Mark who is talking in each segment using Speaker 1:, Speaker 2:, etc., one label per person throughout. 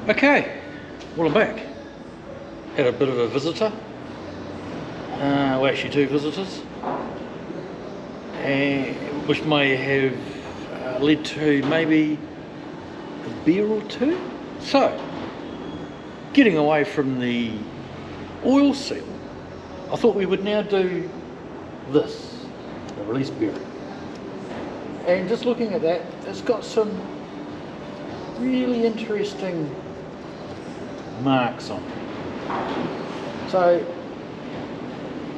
Speaker 1: Okay, well I'm back. Had a bit of a visitor. Well, actually two visitors. Which may have led to maybe a beer or two. So, getting away from the oil seal, I thought we would now do this, the release bearing. And just looking at that, it's got some really interesting marks on it. So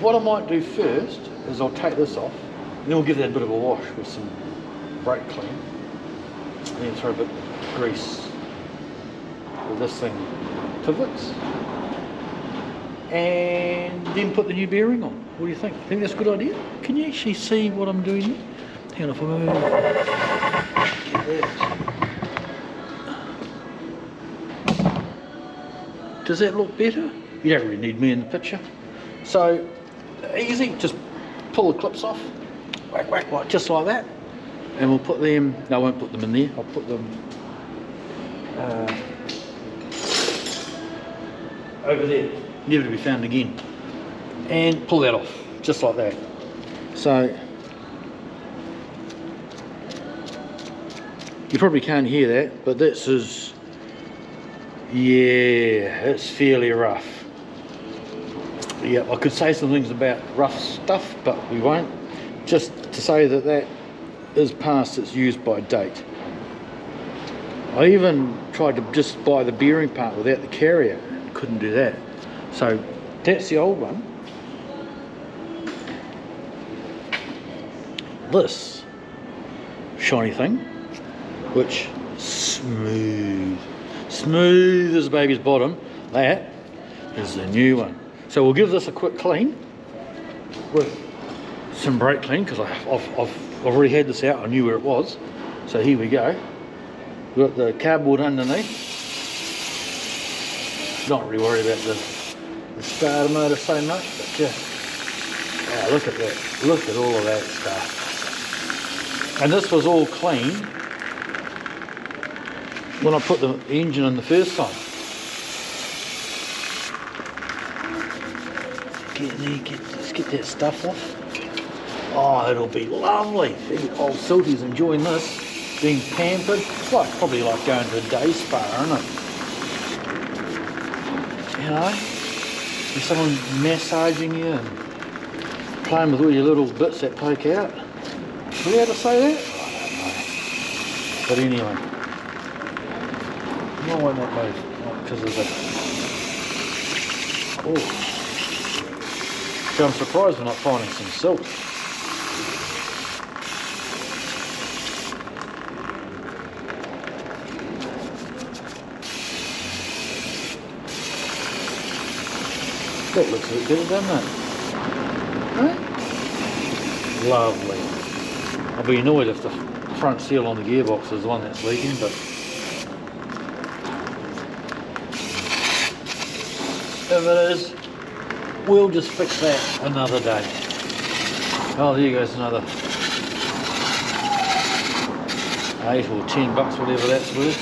Speaker 1: what I might do first is I'll take this off, and then we'll give that a bit of a wash with some brake clean, and then throw a bit of grease where this thing pivots, and then put the new bearing on. What do you think? Think that's a good idea? Can you actually see what I'm doing here? Hang on, if I move. Does that look better? You don't really need me in the picture. So, easy, just pull the clips off, whack, whack, like, just like that. And we'll put them, no I won't put them in there, I'll put them over there, never to be found again. And pull that off, just like that. So, you probably can't hear that, but this is, yeah, it's fairly rough. Yeah, I could say some things about rough stuff, but we won't. Just to say that that is past its use by date. I even tried to just buy the bearing part without the carrier, couldn't do that. So that's the old one. This shiny thing, which smooth as a baby's bottom, that is the new one. So we'll give this a quick clean with some brake clean, because I've already had this out, I knew where it was. So here we go. We've got the cardboard underneath. Not really worried about the starter motor so much, but just look at that. Look at all of that stuff. And this was all clean when I put the engine in the first time. Let's get that stuff off. Oh, it'll be lovely. Old Siltys enjoying this, being pampered. It's like, probably like going to a day spa, isn't it? You know, with someone massaging you and playing with all your little bits that poke out. Are we allowed to say that? I don't know. But anyway, why won't that move? Not because of the... Oh. So I'm surprised we're not finding some silt. That looks a bit good, doesn't it? Huh? Lovely. I'll be annoyed if the front seal on the gearbox is the one that's leaking, but if it is, we'll just fix that another day. Oh, there goes another 8 or 10 bucks, whatever that's worth.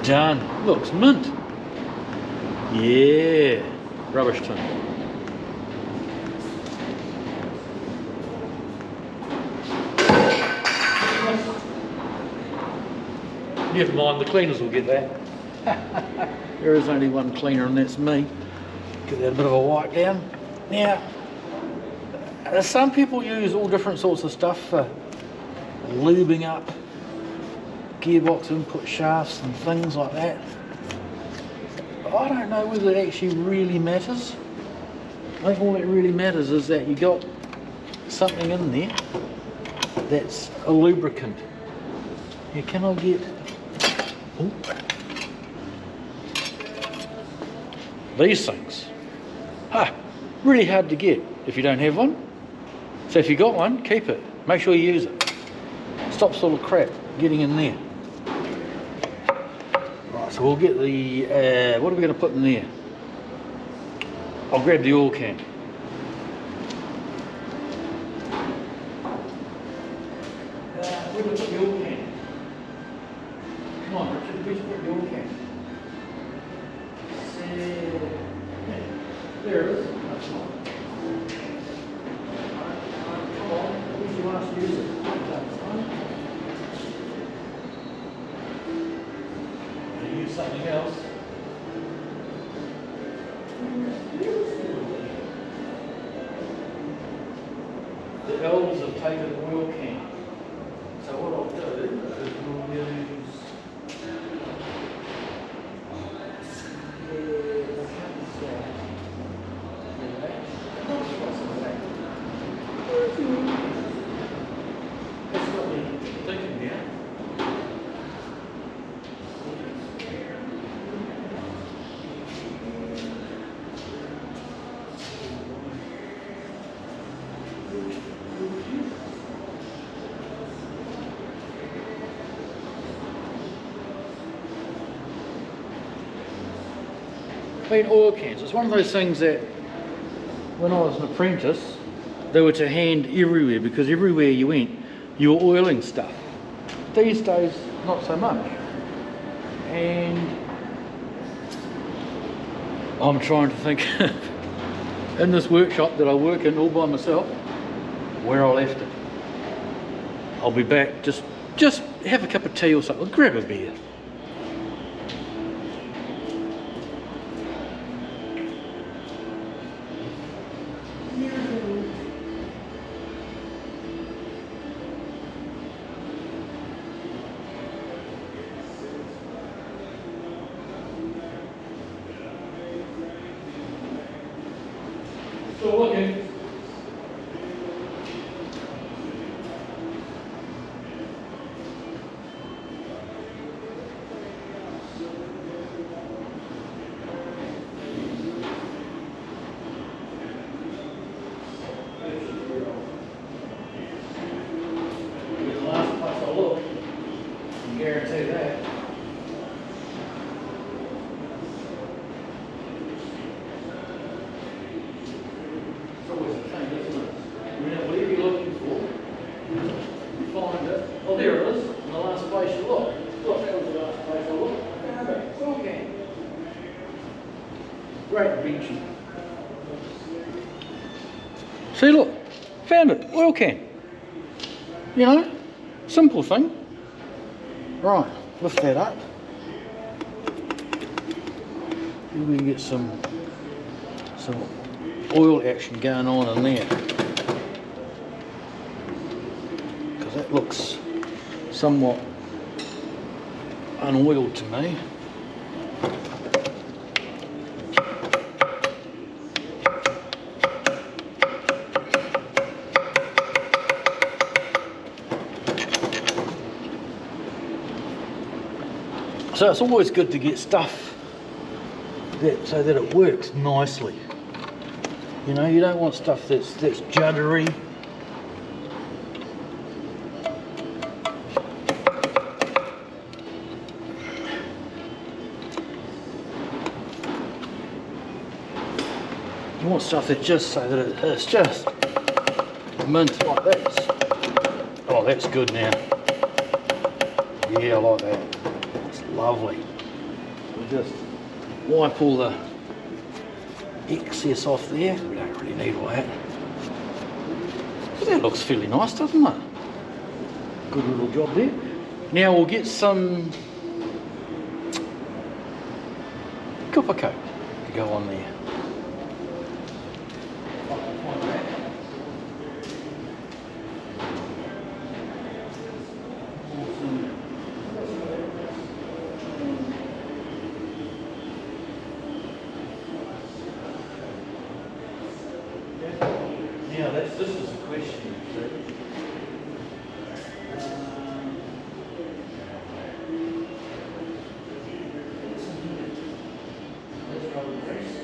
Speaker 1: Done. Looks mint. Yeah. Rubbish tin. Never mind, the cleaners will get that. There is only one cleaner, and that's me. Get that bit of a wipe down. Now, some people use all different sorts of stuff for lubing up gearbox input shafts and things like that. But I don't know whether it actually really matters. I think all that really matters is that you got something in there that's a lubricant. Here, can I get... Ooh. These things, really hard to get if you don't have one. So if you got one, keep it. Make sure you use it. Stops all the crap getting in there. Right, so we'll get the, what are we going to put in there? I'll grab the oil can. Where do we put the oil can? Where's your can? There it is. That's fine. Come on, who's your last user? Use something else. The elves have taken an oil can. So what I'll do is we'll use that's got me thinking now. I mean, oil cans, it's one of those things that when I was an apprentice they were to hand everywhere, because everywhere you went you were oiling stuff. These days not so much, and I'm trying to think in this workshop that I work in all by myself where I left it. I'll be back, just have a cup of tea or something, grab a beer. Still looking. The last place I look, I can guarantee that. Find it. Oh, there it is. In the last place you look. Look, that was the last place I looked. Found it. Oil can. Great invention. See, look. Found it. Oil can. You know, simple thing. Right, lift that up. Here we get some oil action going on in there. That looks somewhat unoiled to me. So it's always good to get stuff so that it works nicely. You know, you don't want stuff that's juddery. You want stuff that just so that it's just mint like this. Oh, that's good now. Yeah, I like that. It's lovely. We'll just wipe all the excess off there. We don't really need all that. But that looks fairly nice, doesn't it? Good little job there. Now we'll get some copper coat to go on there. Now this is a question. Let's rubber grease.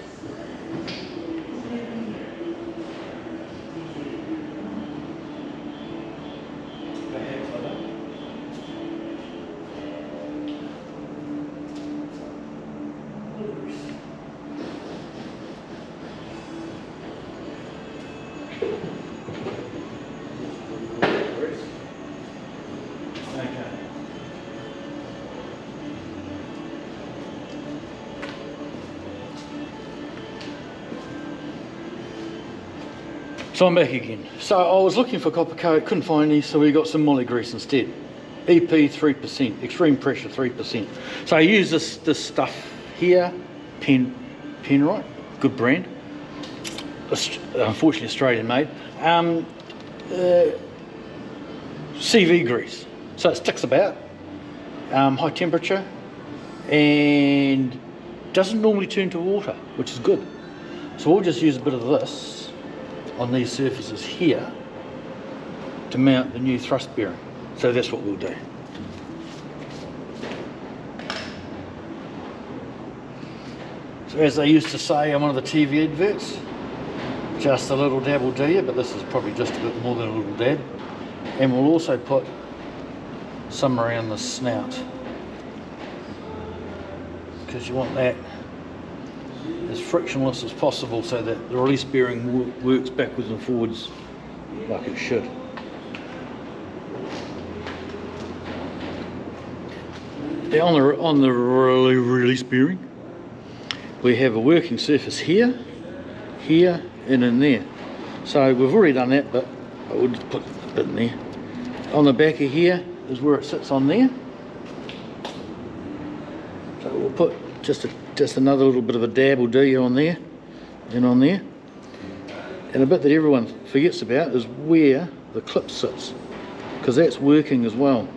Speaker 1: So I'm back again. So I was looking for copper coat, couldn't find any, so we got some moly grease instead. EP 3%, extreme pressure 3%. So I use this stuff here, Penrite, good brand. Unfortunately Australian made. CV grease, so it sticks about, high temperature, and doesn't normally turn to water, which is good. So we'll just use a bit of this on these surfaces here to mount the new thrust bearing. So that's what we'll do. So as they used to say on one of the TV adverts, just a little dab will do you, but this is probably just a bit more than a little dab. And we'll also put some around the snout, because you want that as frictionless as possible so that the release bearing works backwards and forwards like it should. Now on the release bearing, we have a working surface here, here, and in there. So we've already done that, but we'll just put a bit in there. On the back of here is where it sits on there. So we'll put just another little bit of a dab will do you on there and on there. And a bit that everyone forgets about is where the clip sits, because that's working as well.